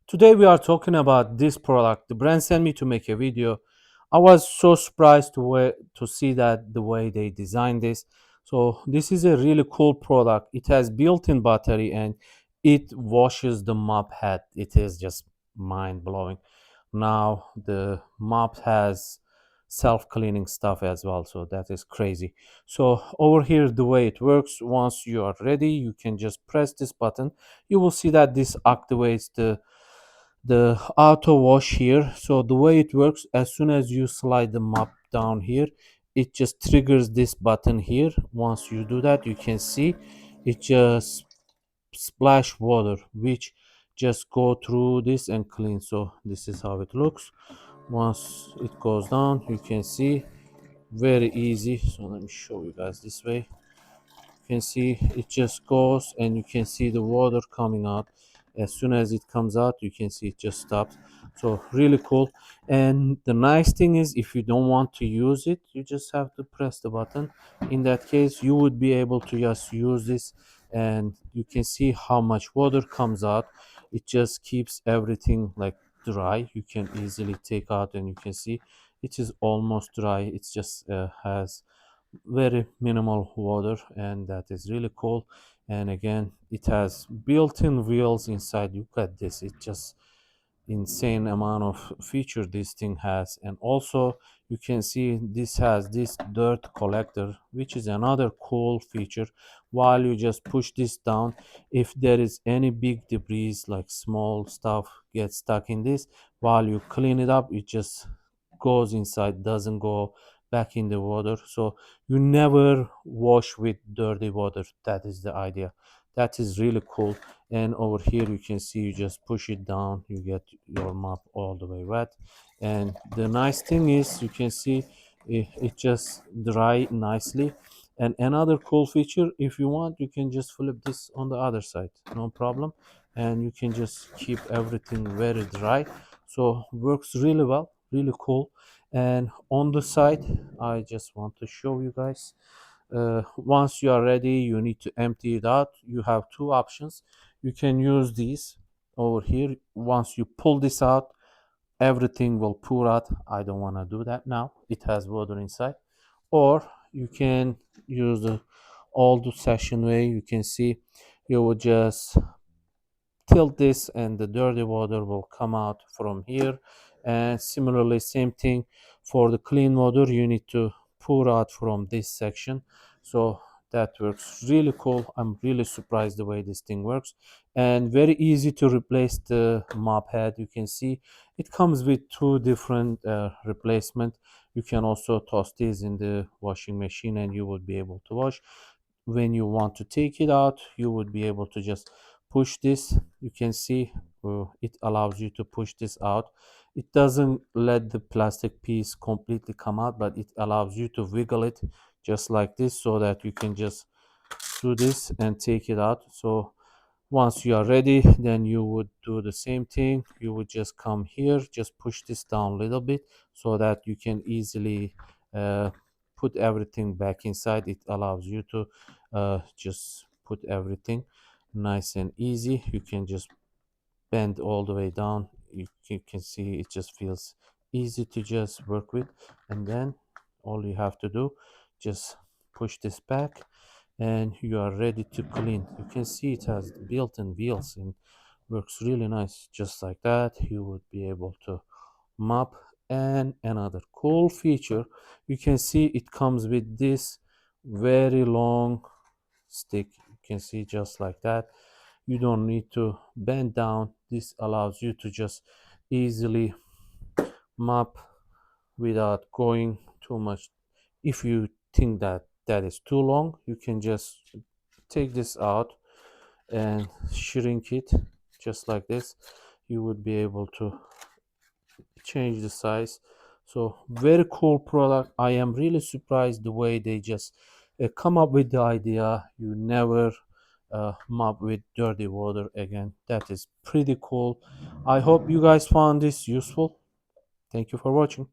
Today we are talking about this product. The brand sent me to make a video. I was so surprised to see that the way they designed this. So this is a really cool product. It has built-in battery and it washes the mop head. It is just mind blowing. Now the mop has self-cleaning stuff as well, so that is crazy. So over here, the way it works, once you are ready, you can just press this button. You will see that this activates the auto wash here. So the way it works, as soon as you slide the mop down here, it just triggers this button here. Once you do that, you can see it just splash water, which just go through this and clean. So this is how it looks. Once it goes down, you can see very easy. So let me show you guys this way. You can see it just goes and you can see the water coming out. As soon as it comes out, you can see it just stops. So really cool. And the nice thing is, if you don't want to use it, you just have to press the button. In that case, you would be able to just use this and you can see how much water comes out. It just keeps everything like dry. You can easily take out and you can see it is almost dry. It just has very minimal water, and that is really cool. And again, it has built-in wheels inside. Look at this, it just insane amount of feature this thing has. And also you can see this has this dirt collector, which is another cool feature. While you just push this down, if there is any big debris like small stuff gets stuck in this, while you clean it up, it just goes inside, doesn't go back in the water. So you never wash with dirty water. That is the idea. That is really cool. And over here you can see, you just push it down, you get your mop all the way wet. And the nice thing is, you can see it just dry nicely. And another cool feature, if you want, you can just flip this on the other side, no problem. And you can just keep everything very dry. So works really well, really cool. And on the side, I just want to show you guys, once you are ready, you need to empty it out. You have two options. You can use these over here. Once you pull this out, everything will pour out. I don't want to do that now, it has water inside. Or you can use the old session way. You can see, you will just tilt this and the dirty water will come out from here. And similarly, same thing for the clean water, you need to pour out from this section. So that works really cool. I'm really surprised the way this thing works, and very easy to replace the mop head. You can see it comes with two different replacement. You can also toss these in the washing machine and you would be able to wash. When you want to take it out, you would be able to just push this. You can see it allows you to push this out. It doesn't let the plastic piece completely come out, but it allows you to wiggle it just like this, so that you can just do this and take it out. So once you are ready, then you would do the same thing. You would just come here, just push this down a little bit so that you can easily uh, put everything back inside. It allows you to just put everything nice and easy. You can just bend all the way down. You can see it just feels easy to just work with. And then all you have to do, just push this back and you are ready to clean. You can see it has built-in wheels and works really nice. Just like that, you would be able to mop. And another cool feature, you can see it comes with this very long stick. You can see just like that. You don't need to bend down. This allows you to just easily mop without going too much. If you think that that is too long, you can just take this out and shrink it just like this. You would be able to change the size. So very cool product. I am really surprised the way they just come up with the idea. You never mop with dirty water again. That is pretty cool. I hope you guys found this useful. Thank you for watching.